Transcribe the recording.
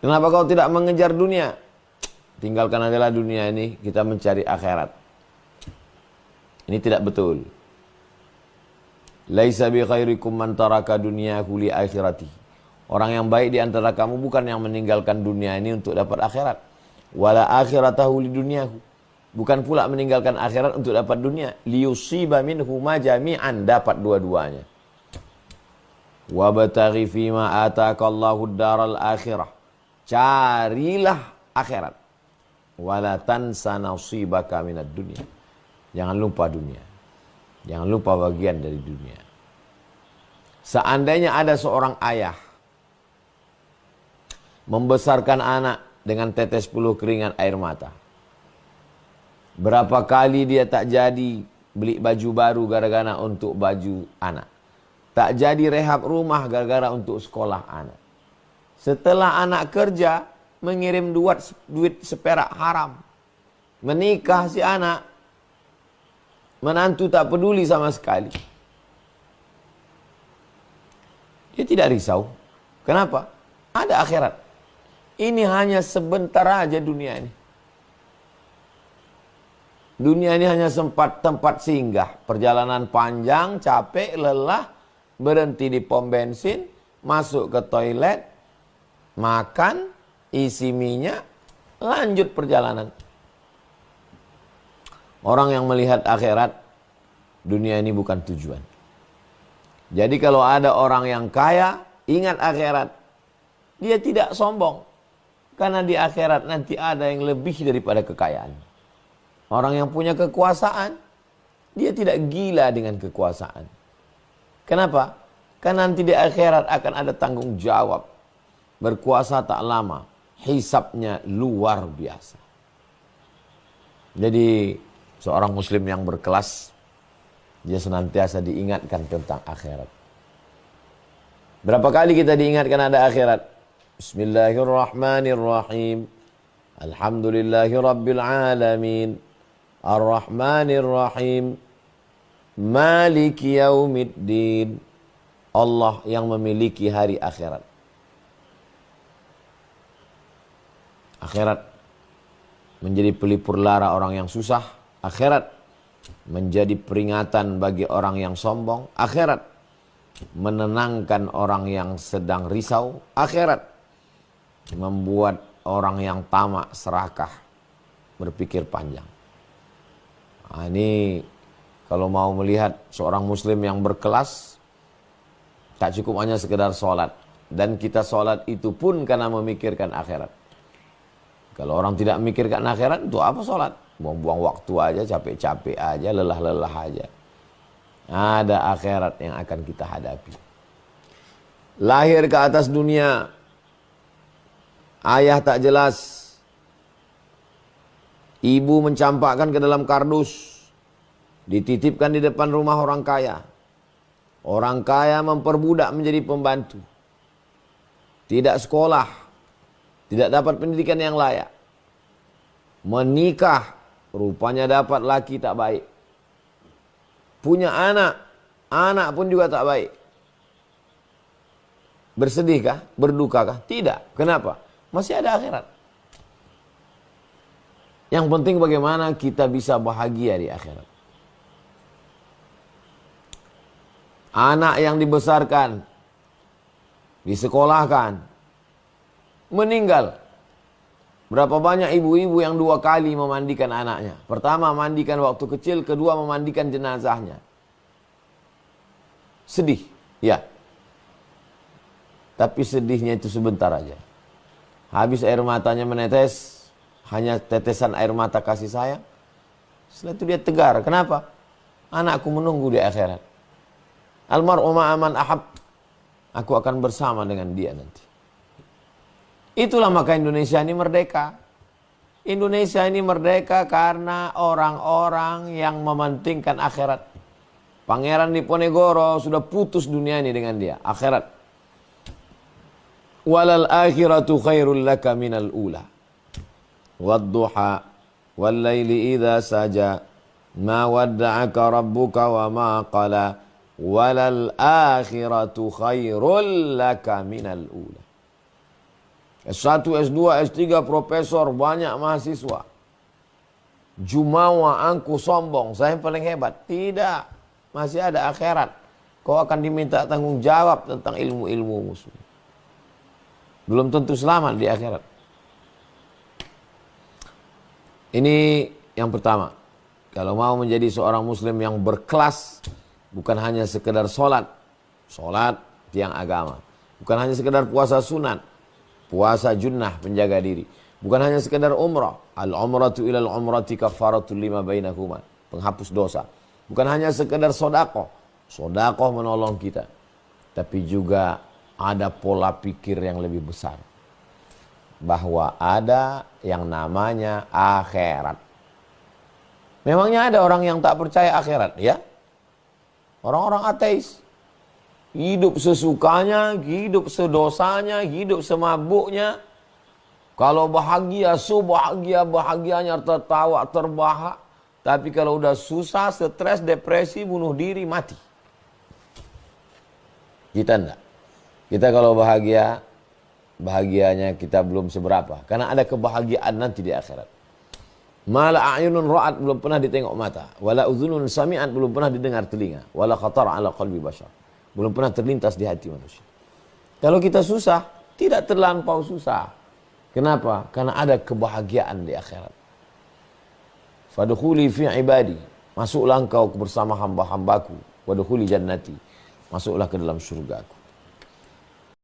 Kenapa kau tidak mengejar dunia? Tinggalkan adalah dunia ini, kita mencari akhirat. Ini tidak betul. Laisa bi khairikum man taraka dunyahu li akhirati. Orang yang baik di antara kamu bukan yang meninggalkan dunia ini untuk dapat akhirat. Wala akhiratahu li dunyahu. Bukan pula meninggalkan akhirat untuk dapat dunia. Liyusiba minhu ma jami'an, dapat dua-duanya. Wabtaghi fima ataakallahu ad-daral akhirah. Carilah akhirat. Wala tansa nasibaka minad dunya. Jangan lupa dunia. Jangan lupa bagian dari dunia. Seandainya ada seorang ayah membesarkan anak dengan tetes peluh keringat air mata. Berapa kali dia tak jadi beli baju baru gara-gara untuk baju anak. Tak jadi rehab rumah gara-gara untuk sekolah anak. Setelah anak kerja, mengirim duit seperak haram. Menikah si anak, menantu tak peduli sama sekali. Dia tidak risau. Kenapa? Ada akhirat. Ini hanya sebentar aja dunia ini. Dunia ini hanya tempat singgah. Perjalanan panjang, capek, lelah, berhenti di pom bensin, masuk ke toilet, makan, isi minyak, lanjut perjalanan. Orang yang melihat akhirat, dunia ini bukan tujuan. Jadi kalau ada orang yang kaya, ingat akhirat. Dia tidak sombong. Karena di akhirat nanti ada yang lebih daripada kekayaan. Orang yang punya kekuasaan, dia tidak gila dengan kekuasaan. Kenapa? Karena nanti di akhirat akan ada tanggung jawab. Berkuasa tak lama, hisabnya luar biasa. Jadi seorang muslim yang berkelas, dia senantiasa diingatkan tentang akhirat. Berapa kali kita diingatkan ada akhirat? Bismillahirrahmanirrahim. Alhamdulillahi rabbil alamin. Ar-Rahmanir-Rahim. Maliki yaumiddin. Allah yang memiliki hari akhirat. Akhirat menjadi pelipur lara orang yang susah. Akhirat menjadi peringatan bagi orang yang sombong. Akhirat menenangkan orang yang sedang risau. Akhirat membuat orang yang tamak serakah berpikir panjang. Nah, ini kalau mau melihat seorang muslim yang berkelas, tak cukup hanya sekedar sholat. Dan kita sholat itu pun karena memikirkan akhirat. Kalau orang tidak memikirkan akhirat, itu apa sholat? Buang-buang waktu aja, capek-capek aja, lelah-lelah aja. Ada akhirat yang akan kita hadapi. Lahir ke atas dunia, ayah tak jelas. Ibu mencampakkan ke dalam kardus, dititipkan di depan rumah orang kaya. Orang kaya memperbudak menjadi pembantu. Tidak sekolah, tidak dapat pendidikan yang layak. Menikah, rupanya dapat laki tak baik. Punya anak, anak pun juga tak baik. Bersedihkah? Berdukakah? Tidak. Kenapa? Masih ada akhirat. Yang penting bagaimana kita bisa bahagia di akhirat. Anak yang dibesarkan, disekolahkan, meninggal. Berapa banyak ibu-ibu yang 2 kali memandikan anaknya. Pertama mandikan waktu kecil, kedua memandikan jenazahnya. Sedih, ya. Tapi sedihnya itu sebentar aja. Habis air matanya menetes, hanya tetesan air mata kasih sayang. Setelah itu dia tegar. Kenapa? Anakku menunggu di akhirat. Almar'u ma'aman ahab. Aku akan bersama dengan dia nanti. Itulah maka Indonesia ini merdeka. Indonesia ini merdeka karena orang-orang yang mementingkan akhirat. Pangeran Diponegoro sudah putus dunia ini dengan dia. Akhirat. Walal akhiratu khairul laka minal ula. Wadduha wal laili idza saja ma wadda'aka rabbuka wa ma qala walal akhiratu khairul laka minal ula. S1, S2, S3, profesor, banyak mahasiswa. Jumawa, angku, sombong, saya yang paling hebat. Tidak, masih ada akhirat. Kau akan diminta tanggung jawab tentang ilmu-ilmu musuh. Belum tentu selamat di akhirat. Ini yang pertama. Kalau mau menjadi seorang muslim yang berkelas, bukan hanya sekedar sholat tiang agama. Bukan hanya sekedar puasa sunat, puasa junnah menjaga diri. Bukan hanya sekedar umrah. Al-umratu ilal umrati kafaratul lima bainakuma. Penghapus dosa. Bukan hanya sekedar sodakoh. Sodakoh menolong kita. Tapi juga ada pola pikir yang lebih besar. Bahwa ada yang namanya akhirat. Memangnya ada orang yang tak percaya akhirat? Ya. Orang-orang ateis. Hidup sesukanya, hidup sedosanya, hidup semabuknya. Kalau bahagia, bahagianya tertawa, terbahak. Tapi kalau udah susah, stres, depresi, bunuh diri, mati. Kita enggak. Kita kalau bahagia, bahagianya kita belum seberapa. Karena ada kebahagiaan nanti di akhirat. Mala a'yunun ra'at, belum pernah ditengok mata. Wala udhunun sami'at, belum pernah didengar telinga. Wala khatar ala qalbi bashar. Belum pernah terlintas di hati manusia. Kalau kita susah, tidak terlampau susah. Kenapa? Karena ada kebahagiaan di akhirat. Fadkhuli fi ibadi. Masuklah engkau bersama hamba-hambaku. Wadkhuli jannati. Masuklah ke dalam surgaku.